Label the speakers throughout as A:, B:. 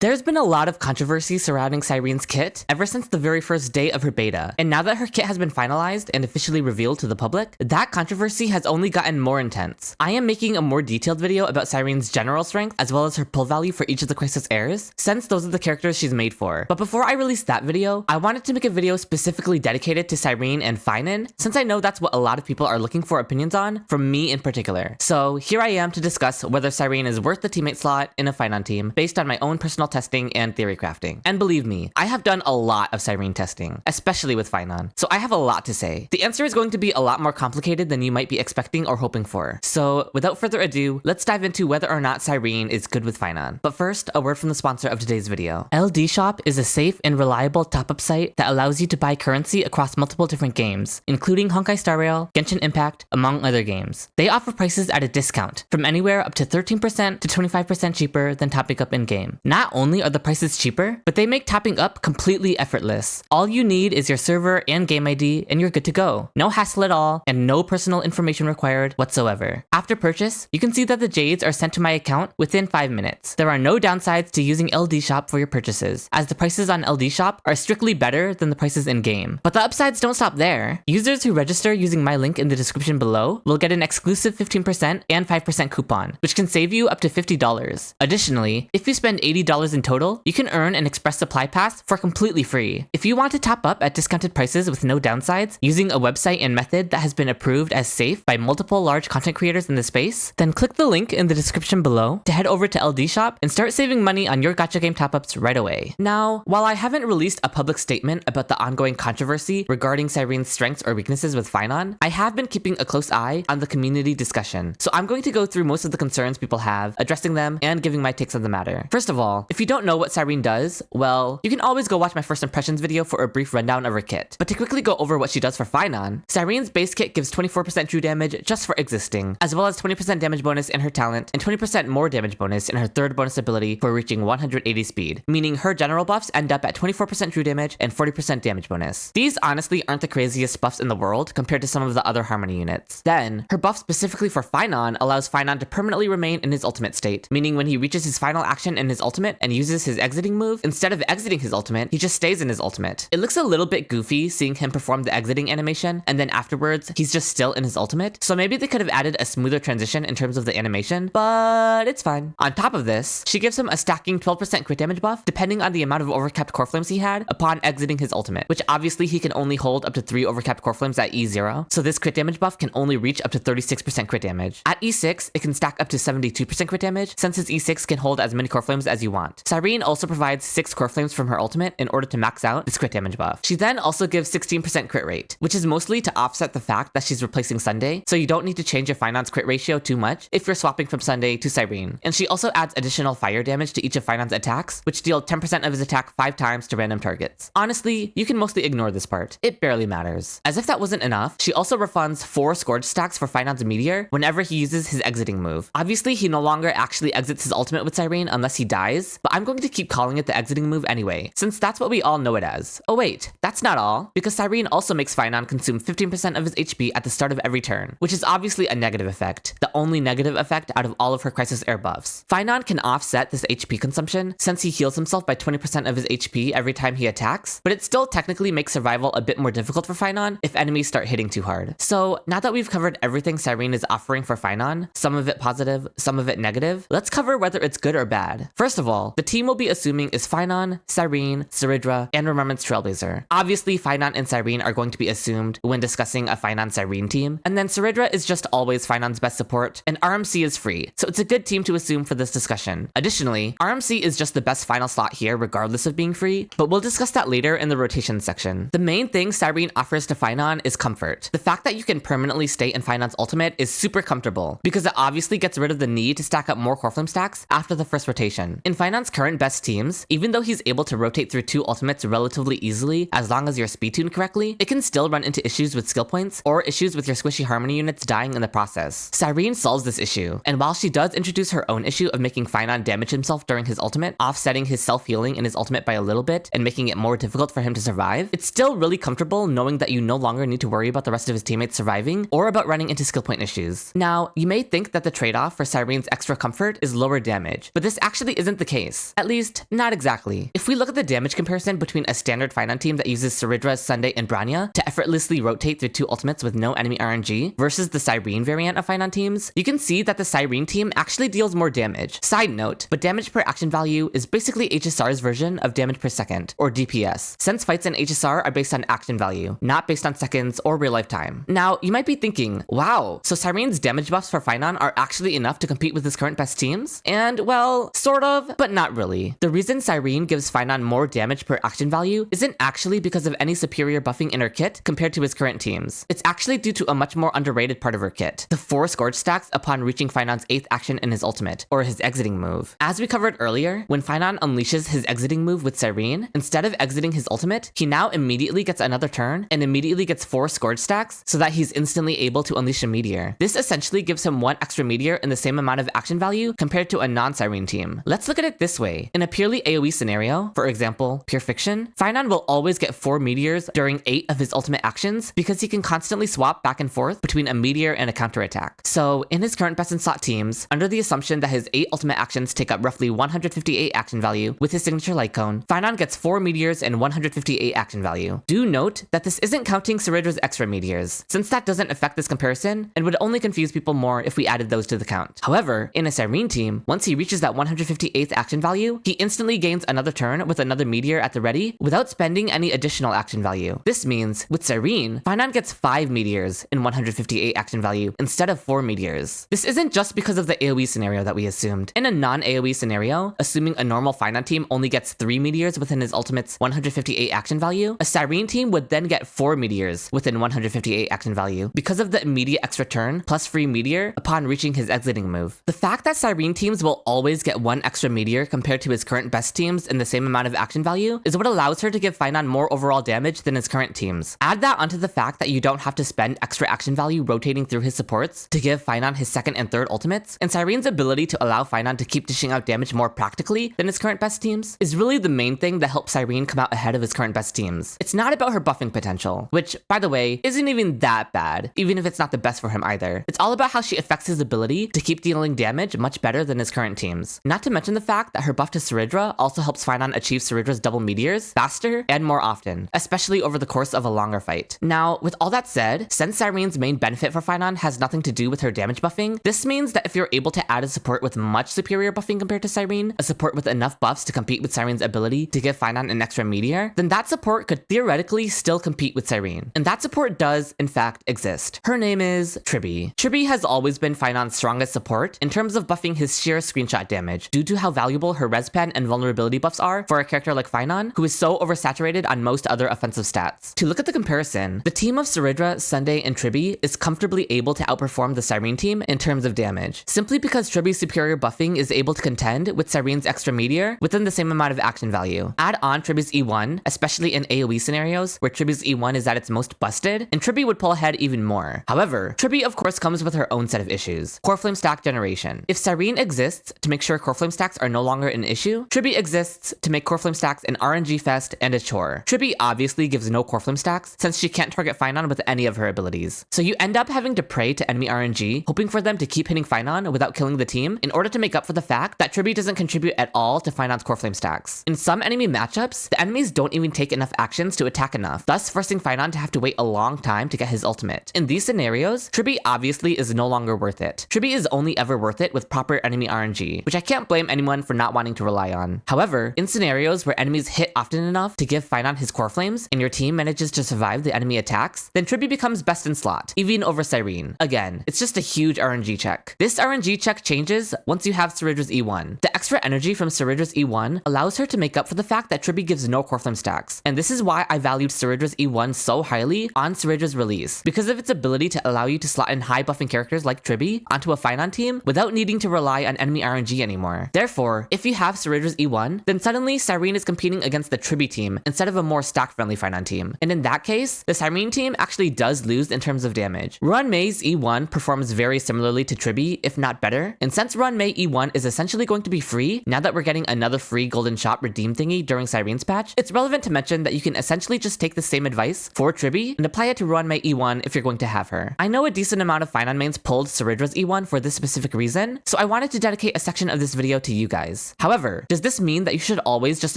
A: There's been a lot of controversy surrounding Cyrene's kit ever since the very first day of her beta, and now that her kit has been finalized and officially revealed to the public, that controversy has only gotten more intense. I am making a more detailed video about Cyrene's general strength as well as her pull value for each of the Crisis heirs, since those are the characters she's made for. But before I release that video, I wanted to make a video specifically dedicated to Cyrene and Phainon, since I know that's what a lot of people are looking for opinions on, from me in particular. So here I am to discuss whether Cyrene is worth the teammate slot in a Phainon team based on my own personal testing and theory crafting. And believe me, I have done a lot of Cyrene testing, especially with Phainon, so I have a lot to say. The answer is going to be a lot more complicated than you might be expecting or hoping for. So without further ado, let's dive into whether or not Cyrene is good with Phainon. But first, a word from the sponsor of today's video. LD Shop is a safe and reliable top-up site that allows you to buy currency across multiple different games, including Honkai Star Rail, Genshin Impact, among other games. They offer prices at a discount, from anywhere up to 13% to 25% cheaper than topping up in-game. Not only are the prices cheaper, but they make topping up completely effortless. All you need is your server and game ID, and you're good to go. No hassle at all, and no personal information required whatsoever. After purchase, you can see that the Jades are sent to my account within 5 minutes. There are no downsides to using LD Shop for your purchases, as the prices on LD Shop are strictly better than the prices in-game. But the upsides don't stop there. Users who register using my link in the description below will get an exclusive 15% and 5% coupon, which can save you up to $50. Additionally, if you spend $80 in total, you can earn an Express Supply Pass for completely free. If you want to top up at discounted prices with no downsides, using a website and method that has been approved as safe by multiple large content creators in the space, then click the link in the description below to head over to LD Shop and start saving money on your gacha game top-ups right away. Now, while I haven't released a public statement about the ongoing controversy regarding Cyrene's strengths or weaknesses with Phainon, I have been keeping a close eye on the community discussion. So I'm going to go through most of the concerns people have, addressing them, and giving my takes on the matter. First of all, if you don't know what Cyrene does, well, you can always go watch my first impressions video for a brief rundown of her kit. But to quickly go over what she does for Phainon, Cyrene's base kit gives 24% true damage just for existing, as well as 20% damage bonus in her talent, and 20% more damage bonus in her third bonus ability for reaching 180 speed, meaning her general buffs end up at 24% true damage and 40% damage bonus. These honestly aren't the craziest buffs in the world compared to some of the other Harmony units. Then, her buff specifically for Phainon allows Phainon to permanently remain in his ultimate state, meaning when he reaches his final action in his ultimate and uses his exiting move, instead of exiting his ultimate, he just stays in his ultimate. It looks a little bit goofy seeing him perform the exiting animation, and then afterwards, he's just still in his ultimate, so maybe they could have added a smoother transition in terms of the animation, but it's fine. On top of this, she gives him a stacking 12% crit damage buff, depending on the amount of overcapped core flames he had upon exiting his ultimate, which obviously he can only hold up to 3 overcapped core flames at E0, so this crit damage buff can only reach up to 36% crit damage. At E6, it can stack up to 72% crit damage, since his E6 can hold as many core flames as you want. Cyrene also provides 6 core flames from her ultimate in order to max out this crit damage buff. She then also gives 16% crit rate, which is mostly to offset the fact that she's replacing Sunday, so you don't need to change your Phainon's crit ratio too much if you're swapping from Sunday to Cyrene. And she also adds additional fire damage to each of Phainon's attacks, which deal 10% of his attack 5 times to random targets. Honestly, you can mostly ignore this part. It barely matters. As if that wasn't enough, she also refunds 4 Scourge stacks for Phainon's Meteor whenever he uses his exiting move. Obviously, he no longer actually exits his ultimate with Cyrene unless he dies, but I'm going to keep calling it the exiting move anyway, since that's what we all know it as. Oh wait, that's not all, because Cyrene also makes Phainon consume 15% of his HP at the start of every turn, which is obviously a negative effect, the only negative effect out of all of her Crisis Heir buffs. Phainon can offset this HP consumption since he heals himself by 20% of his HP every time he attacks, but it still technically makes survival a bit more difficult for Phainon if enemies start hitting too hard. So now that we've covered everything Cyrene is offering for Phainon, some of it positive, some of it negative, let's cover whether it's good or bad. First of all, the team will be assuming is Phainon, Cyrene, Cyrydra, and Remembrance Trailblazer. Obviously, Phainon and Cyrene are going to be assumed when discussing a Phainon-Cyrene team, and then Cyrydra is just always Phainon's best support, and RMC is free, so it's a good team to assume for this discussion. Additionally, RMC is just the best final slot here regardless of being free, but we'll discuss that later in the rotation section. The main thing Cyrene offers to Phainon is comfort. The fact that you can permanently stay in Phainon's ultimate is super comfortable, because it obviously gets rid of the need to stack up more core flame stacks after the first rotation. In Phainon's current best teams, even though he's able to rotate through 2 ultimates relatively easily as long as you're speed tuned correctly, it can still run into issues with skill points or issues with your squishy Harmony units dying in the process. Cyrene solves this issue, and while she does introduce her own issue of making Phainon damage himself during his ultimate, offsetting his self-healing in his ultimate by a little bit and making it more difficult for him to survive, it's still really comfortable knowing that you no longer need to worry about the rest of his teammates surviving or about running into skill point issues. Now, you may think that the trade-off for Cyrene's extra comfort is lower damage, but this actually isn't the case. case. At least, not exactly. If we look at the damage comparison between a standard Phainon team that uses Cyrene, Sunday, and Branya to effortlessly rotate through 2 ultimates with no enemy RNG versus the Cyrene variant of Phainon teams, you can see that the Cyrene team actually deals more damage. Side note, but damage per action value is basically HSR's version of damage per second, or DPS, since fights in HSR are based on action value, not based on seconds or real life time. Now, you might be thinking, wow, so Cyrene's damage buffs for Phainon are actually enough to compete with his current best teams? And well, sort of, but not really. The reason Cyrene gives Phainon more damage per action value isn't actually because of any superior buffing in her kit compared to his current teams. It's actually due to a much more underrated part of her kit, the 4 Scourge stacks upon reaching Phainon's 8th action in his ultimate, or his exiting move. As we covered earlier, when Phainon unleashes his exiting move with Cyrene, instead of exiting his ultimate, he now immediately gets another turn and immediately gets 4 Scourge stacks so that he's instantly able to unleash a meteor. This essentially gives him 1 extra meteor in the same amount of action value compared to a non-Cyrene team. Let's look at it this way. In a purely AoE scenario, for example, Pure Fiction, Phainon will always get 4 meteors during 8 of his ultimate actions because he can constantly swap back and forth between a meteor and a counterattack. So, in his current best in slot teams, under the assumption that his 8 ultimate actions take up roughly 158 action value with his signature light cone, Phainon gets 4 meteors and 158 action value. Do note that this isn't counting Cyredra's extra meteors, since that doesn't affect this comparison and would only confuse people more if we added those to the count. However, in a Cyrene team, once he reaches that 158th action value, he instantly gains another turn with another meteor at the ready without spending any additional action value. This means, with Cyrene, Phainon gets 5 meteors in 158 action value instead of 4 meteors. This isn't just because of the AoE scenario that we assumed. In a non-AoE scenario, assuming a normal Phainon team only gets 3 meteors within his ultimate's 158 action value, a Cyrene team would then get 4 meteors within 158 action value because of the immediate extra turn plus free meteor upon reaching his exiting move. The fact that Cyrene teams will always get 1 extra meteor compared to his current best teams in the same amount of action value is what allows her to give Phainon more overall damage than his current teams. Add that onto the fact that you don't have to spend extra action value rotating through his supports to give Phainon his 2nd and 3rd ultimates, and Cyrene's ability to allow Phainon to keep dishing out damage more practically than his current best teams is really the main thing that helps Cyrene come out ahead of his current best teams. It's not about her buffing potential, which, by the way, isn't even that bad, even if it's not the best for him either. It's all about how she affects his ability to keep dealing damage much better than his current teams. Not to mention the fact that her buff to Cyrene also helps Phainon achieve Cyredra's double meteors faster and more often, especially over the course of a longer fight. Now, with all that said, since Cyrene's main benefit for Phainon has nothing to do with her damage buffing, this means that if you're able to add a support with much superior buffing compared to Cyrene, a support with enough buffs to compete with Cyrene's ability to give Phainon an extra meteor, then that support could theoretically still compete with Cyrene. And that support does, in fact, exist. Her name is Tribby. Tribby has always been Phainon's strongest support in terms of buffing his sheer screenshot damage, due to how valuable her respen and vulnerability buffs are for a character like Phainon, who is so oversaturated on most other offensive stats. To look at the comparison, the team of Cyrene, Sunday, and Tribby is comfortably able to outperform the Cyrene team in terms of damage, simply because Tribby's superior buffing is able to contend with Cyrene's extra meteor within the same amount of action value. Add on Tribby's E1, especially in AoE scenarios where Tribby's E1 is at its most busted, and Tribby would pull ahead even more. However, Tribby of course comes with her own set of issues. Core Flame stack generation. If Cyrene exists to make sure Core Flame stacks are no longer an issue, Tribby exists to make Core Flame stacks an RNG fest and a chore. Tribby obviously gives no Core Flame stacks since she can't target Phainon with any of her abilities. So you end up having to pray to enemy RNG, hoping for them to keep hitting Phainon without killing the team in order to make up for the fact that Tribby doesn't contribute at all to Phainon's Core Flame stacks. In some enemy matchups, the enemies don't even take enough actions to attack enough, thus forcing Phainon to have to wait a long time to get his ultimate. In these scenarios, Tribby obviously is no longer worth it. Tribby is only ever worth it with proper enemy RNG, which I can't blame anyone for not wanting to rely on. However, in scenarios where enemies hit often enough to give Phainon his Core Flames, and your team manages to survive the enemy attacks, then Tribby becomes best in slot, even over Cyrene. Again, it's just a huge RNG check. This RNG check changes once you have Cyredra's E1. The extra energy from Cyredra's E1 allows her to make up for the fact that Tribby gives no Core Flame stacks, and this is why I valued Cyredra's E1 so highly on Cyredra's release, because of its ability to allow you to slot in high buffing characters like Tribby onto a Phainon team without needing to rely on enemy RNG anymore. Therefore, if you have Cyredra's E1, then suddenly Cyrene is competing against the Tribby team instead of a more stack-friendly Phainon team, and in that case, the Cyrene team actually does lose in terms of damage. Ruan-Mei's E1 performs very similarly to Tribby, if not better, and since Ruan-Mei E1 is essentially going to be free, now that we're getting another free golden shot redeem thingy during Cyrene's patch, it's relevant to mention that you can essentially just take the same advice for Tribby and apply it to Ruan-Mei E1 if you're going to have her. I know a decent amount of Phainon mains pulled Cyredra's E1 for this specific reason, so I wanted to dedicate a section of this video to you guys. dies. However, does this mean that you should always just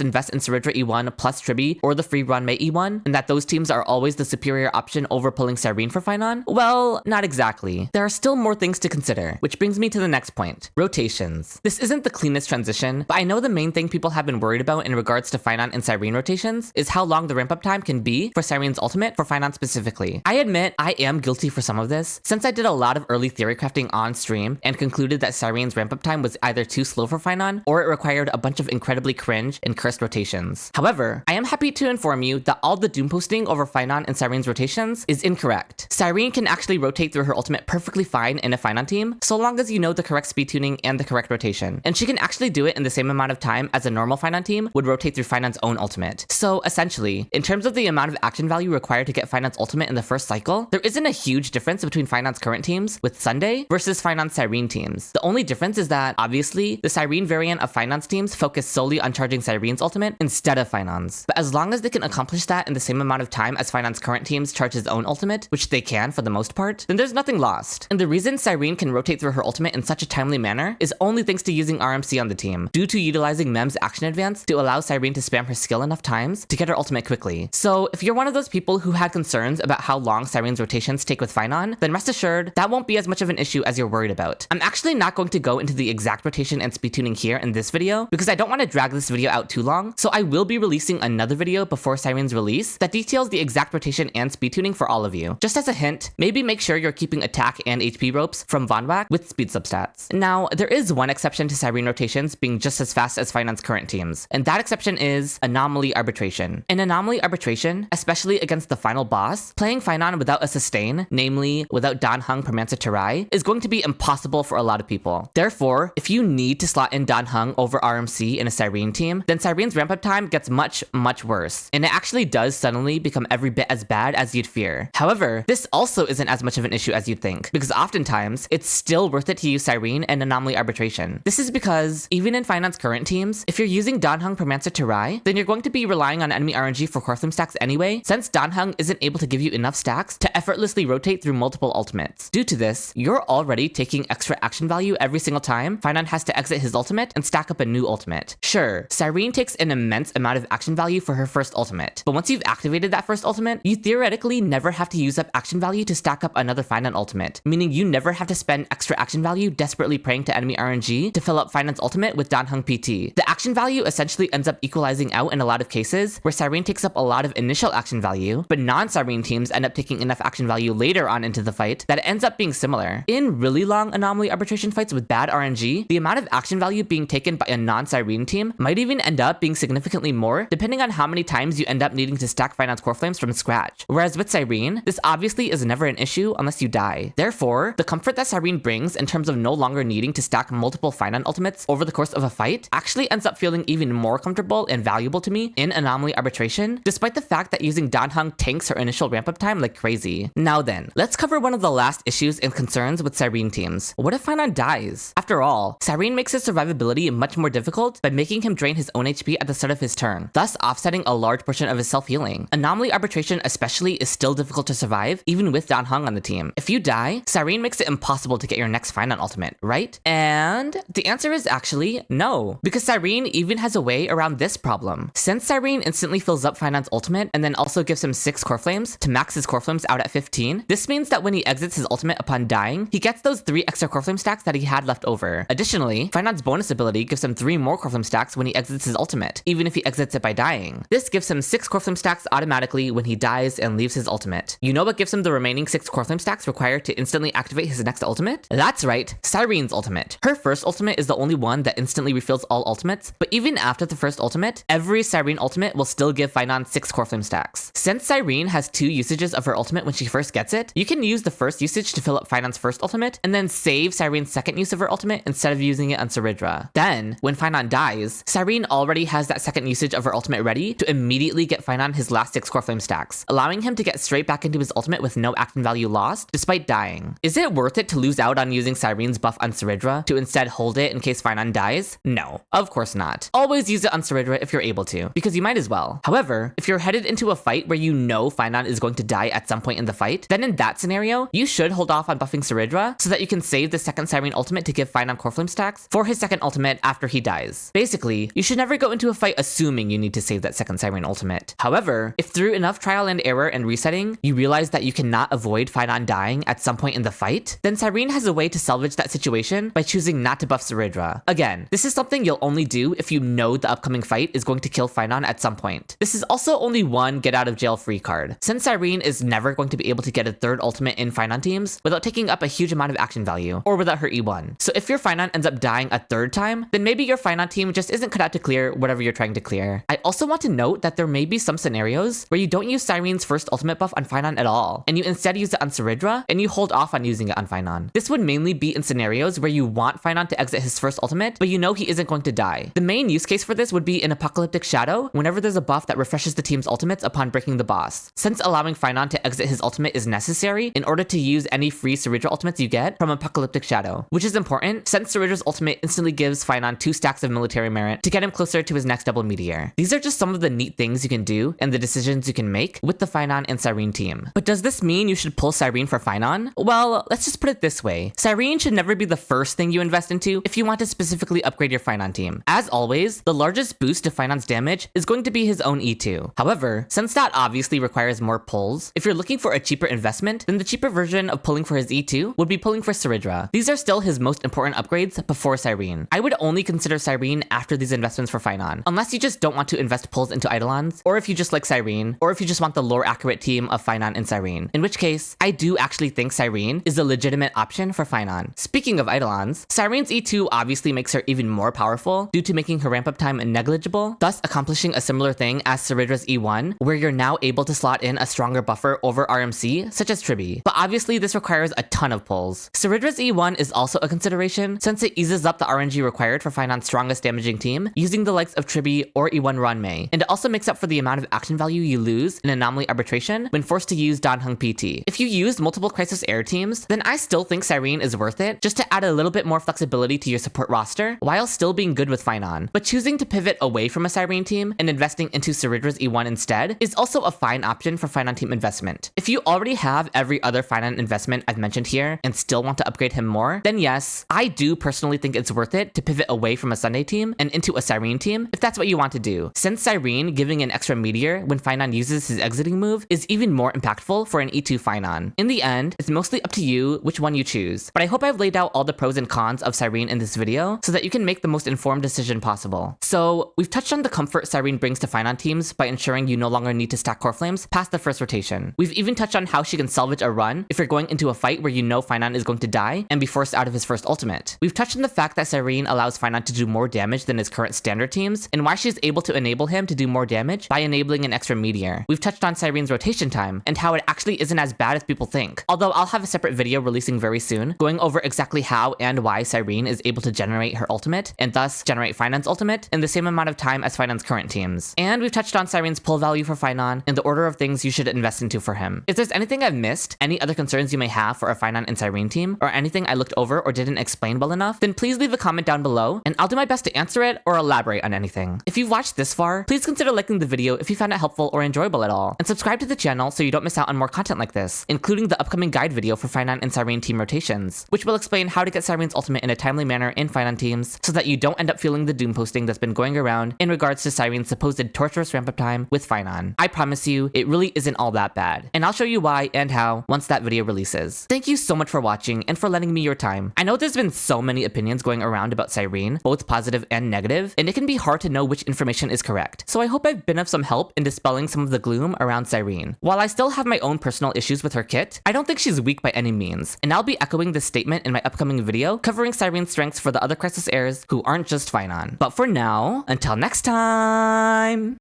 A: invest in Cyrene E1 plus Tribi or the free run Mei E1, and that those teams are always the superior option over pulling Cyrene for Phainon? Well, not exactly. There are still more things to consider, which brings me to the next point: rotations. This isn't the cleanest transition, but I know the main thing people have been worried about in regards to Phainon and Cyrene rotations is how long the ramp-up time can be for Cyrene's ultimate for Phainon specifically. I admit I am guilty for some of this, since I did a lot of early theory crafting on stream and concluded that Cyrene's ramp-up time was either too slow for Phainon or it required a bunch of incredibly cringe and cursed rotations. However, I am happy to inform you that all the doom posting over Phainon and Cyrene's rotations is incorrect. Cyrene can actually rotate through her ultimate perfectly fine in a Phainon team, so long as you know the correct speed tuning and the correct rotation. And she can actually do it in the same amount of time as a normal Phainon team would rotate through Phainon's own ultimate. So essentially, in terms of the amount of action value required to get Phainon's ultimate in the first cycle, there isn't a huge difference between Phainon's current teams with Sunday versus Phainon's Cyrene teams. The only difference is that, obviously, the Cyrene variant of Phainon's teams focus solely on charging Cyrene's ultimate instead of Phainon's. But as long as they can accomplish that in the same amount of time as Phainon's current teams charge his own ultimate, which they can for the most part, then there's nothing lost. And the reason Cyrene can rotate through her ultimate in such a timely manner is only thanks to using RMC on the team, due to utilizing Mem's action advance to allow Cyrene to spam her skill enough times to get her ultimate quickly. So if you're one of those people who had concerns about how long Cyrene's rotations take with Phainon, then rest assured that won't be as much of an issue as you're worried about. I'm actually not going to go into the exact rotation and speed tuning here in this video because I don't want to drag this video out too long, so I will be releasing another video before Cyrene's release that details the exact rotation and speed tuning for all of you. Just as a hint, maybe make sure you're keeping attack and HP ropes from Von Whack with speed substats. Now, there is one exception to Cyrene rotations being just as fast as Phainon's current teams, and that exception is Anomaly Arbitration. In Anomaly Arbitration, especially against the final boss, playing Phainon without a sustain, namely without Dan Heng Permancer Terai, is going to be impossible for a lot of people. Therefore, if you need to slot in Dan Heng over RMC in a Cyrene team, then Cyrene's ramp-up time gets much worse, and it actually does suddenly become every bit as bad as you'd fear. However, this also isn't as much of an issue as you'd think, because oftentimes, it's still worth it to use Cyrene and Anomaly Arbitration. This is because, even in Phainon's current teams, if you're using Dan Heng Permancer Terai, then you're going to be relying on enemy RNG for core flame stacks anyway, since Dan Heng isn't able to give you enough stacks to effortlessly rotate through multiple ultimates. Due to this, you're already taking extra action value every single time Phainon has to exit his ultimate and stack up a new ultimate. Sure, Cyrene takes an immense amount of action value for her first ultimate, but once you've activated that first ultimate, you theoretically never have to use up action value to stack up another Phainon ultimate, meaning you never have to spend extra action value desperately praying to enemy RNG to fill up Phainon's ultimate with Dan Heng PT. The action value essentially ends up equalizing out in a lot of cases, where Cyrene takes up a lot of initial action value, but non-Cyrene teams end up taking enough action value later on into the fight that it ends up being similar. In really long Anomaly Arbitration fights with bad RNG, the amount of action value being taken by a non-Cyrene team might even end up being significantly more, depending on how many times you end up needing to stack Phainon's core flames from scratch. Whereas with Cyrene, this obviously is never an issue unless you die. Therefore, the comfort that Cyrene brings in terms of no longer needing to stack multiple Phainon ultimates over the course of a fight actually ends up feeling even more comfortable and valuable to me in Anomaly Arbitration, despite the fact that using Dan Heng tanks her initial ramp-up time like crazy. Now then, let's cover one of the last issues and concerns with Cyrene teams. What if Phainon dies? After all, Cyrene makes his survivability much more difficult by making him drain his own HP at the start of his turn, thus offsetting a large portion of his self-healing. Anomaly Arbitration especially is still difficult to survive, even with Dan Heng on the team. If you die, Cyrene makes it impossible to get your next Phainon ultimate, right? And the answer is actually no, because Cyrene even has a way around this problem. Since Cyrene instantly fills up Phainon's ultimate and then also gives him 6 core flames to max his core flames out at 15, this means that when he exits his ultimate upon dying, he gets those 3 extra core flame stacks that he had left over. Additionally, Phainon's bonus ability gives him 3 more core flame stacks when he exits his ultimate, even if he exits it by dying. This gives him 6 core flame stacks automatically when he dies and leaves his ultimate. You know what gives him the remaining 6 core flame stacks required to instantly activate his next ultimate? That's right, Cyrene's ultimate. Her first ultimate is the only one that instantly refills all ultimates, but even after the first ultimate, every Cyrene ultimate will still give Phainon 6 core flame stacks. Since Cyrene has 2 usages of her ultimate when she first gets it, you can use the first usage to fill up Phainon's first ultimate, and then save Cyrene's second use of her ultimate instead of using it on Cyrene. Then, when Phainon dies, Cyrene already has that second usage of her ultimate ready to immediately get Phainon his last 6 core flame stacks, allowing him to get straight back into his ultimate with no action value lost, despite dying. Is it worth it to lose out on using Cyrene's buff on Cyrene to instead hold it in case Phainon dies? No, of course not. Always use it on Cyrene if you're able to, because you might as well. However, if you're headed into a fight where you know Phainon is going to die at some point in the fight, then in that scenario, you should hold off on buffing Cyrene so that you can save the second Cyrene ultimate to give Phainon core flame stacks for his second ultimate ultimate after he dies. Basically, you should never go into a fight assuming you need to save that second Cyrene ultimate. However, if through enough trial and error and resetting, you realize that you cannot avoid Phainon dying at some point in the fight, then Cyrene has a way to salvage that situation by choosing not to buff Cyrene. Again, this is something you'll only do if you know the upcoming fight is going to kill Phainon at some point. This is also only one get out of jail free card, since Cyrene is never going to be able to get a third ultimate in Phainon teams without taking up a huge amount of action value, or without her E1. So if your Phainon ends up dying a third time, then maybe your Phainon team just isn't cut out to clear whatever you're trying to clear. I also want to note that there may be some scenarios where you don't use Cyrene's first ultimate buff on Phainon at all, and you instead use it on Cyrene, and you hold off on using it on Phainon. This would mainly be in scenarios where you want Phainon to exit his first ultimate, but you know he isn't going to die. The main use case for this would be in Apocalyptic Shadow, whenever there's a buff that refreshes the team's ultimates upon breaking the boss, since allowing Phainon to exit his ultimate is necessary in order to use any free Cyrene ultimates you get from Apocalyptic Shadow, which is important since Cyrene's ultimate instantly gives Phainon 2 stacks of military merit to get him closer to his next double meteor. These are just some of the neat things you can do and the decisions you can make with the Phainon and Cyrene team. But does this mean you should pull Cyrene for Phainon? Well, let's just put it this way. Cyrene should never be the first thing you invest into if you want to specifically upgrade your Phainon team. As always, the largest boost to Phainon's damage is going to be his own E2. However, since that obviously requires more pulls, if you're looking for a cheaper investment, then the cheaper version of pulling for his E2 would be pulling for Cyrene. These are still his most important upgrades before Cyrene. I would only consider Cyrene after these investments for Phainon, unless you just don't want to invest pulls into Eidolons, or if you just like Cyrene, or if you just want the lore accurate team of Phainon and Cyrene, in which case, I do actually think Cyrene is a legitimate option for Phainon. Speaking of Eidolons, Cyrene's E2 obviously makes her even more powerful due to making her ramp up time negligible, thus accomplishing a similar thing as Cyrene's E1, where you're now able to slot in a stronger buffer over RMC, such as Tribi. But obviously this requires a ton of pulls. Cyrene's E1 is also a consideration since it eases up the RNG required for Phainon's strongest damaging team, using the likes of Tribi or E1 Ranmei, and it also makes up for the amount of action value you lose in Anomaly Arbitration when forced to use Dan Heng PT. If you use multiple Crisis Air teams, then I still think Cyrene is worth it just to add a little bit more flexibility to your support roster while still being good with Phainon. But choosing to pivot away from a Cyrene team and investing into Cyrene's E1 instead is also a fine option for Phainon team investment. If you already have every other Phainon investment I've mentioned here and still want to upgrade him more, then yes, I do personally think it's worth it to pivot away from a Sunday team and into a Cyrene team if that's what you want to do, since Cyrene giving an extra meteor when Phainon uses his exiting move is even more impactful for an E2 Phainon. In the end, it's mostly up to you which one you choose, but I hope I've laid out all the pros and cons of Cyrene in this video so that you can make the most informed decision possible. So, we've touched on the comfort Cyrene brings to Phainon teams by ensuring you no longer need to stack core flames past the first rotation. We've even touched on how she can salvage a run if you're going into a fight where you know Phainon is going to die and be forced out of his first ultimate. We've touched on the fact that Cyrene allows Phainon to do more damage than his current standard teams, and why she's able to enable him to do more damage by enabling an extra meteor. We've touched on Cyrene's rotation time, and how it actually isn't as bad as people think, although I'll have a separate video releasing very soon, going over exactly how and why Cyrene is able to generate her ultimate, and thus generate Phainon's ultimate, in the same amount of time as Phainon's current teams. And we've touched on Cyrene's pull value for Phainon, and the order of things you should invest into for him. If there's anything I've missed, any other concerns you may have for a Phainon and Cyrene team, or anything I looked over or didn't explain well enough, then please leave a comment down below, and I'll do my best to answer it or elaborate on anything. If you've watched this far, please consider liking the video if you found it helpful or enjoyable at all, and subscribe to the channel so you don't miss out on more content like this, including the upcoming guide video for Phainon and Cyrene team rotations, which will explain how to get Cyrene's ultimate in a timely manner in Phainon teams so that you don't end up feeling the doom posting that's been going around in regards to Cyrene's supposed torturous ramp-up time with Phainon. I promise you, it really isn't all that bad, and I'll show you why and how once that video releases. Thank you so much for watching and for lending me your time. I know there's been so many opinions going around about Cyrene, both positive and negative, and it can be hard to know which information is correct, so I hope I've been of some help in dispelling some of the gloom around Cyrene. While I still have my own personal issues with her kit, I don't think she's weak by any means, and I'll be echoing this statement in my upcoming video covering Cyrene's strengths for the other Crisis heirs who aren't just Phainon. But for now, until next time!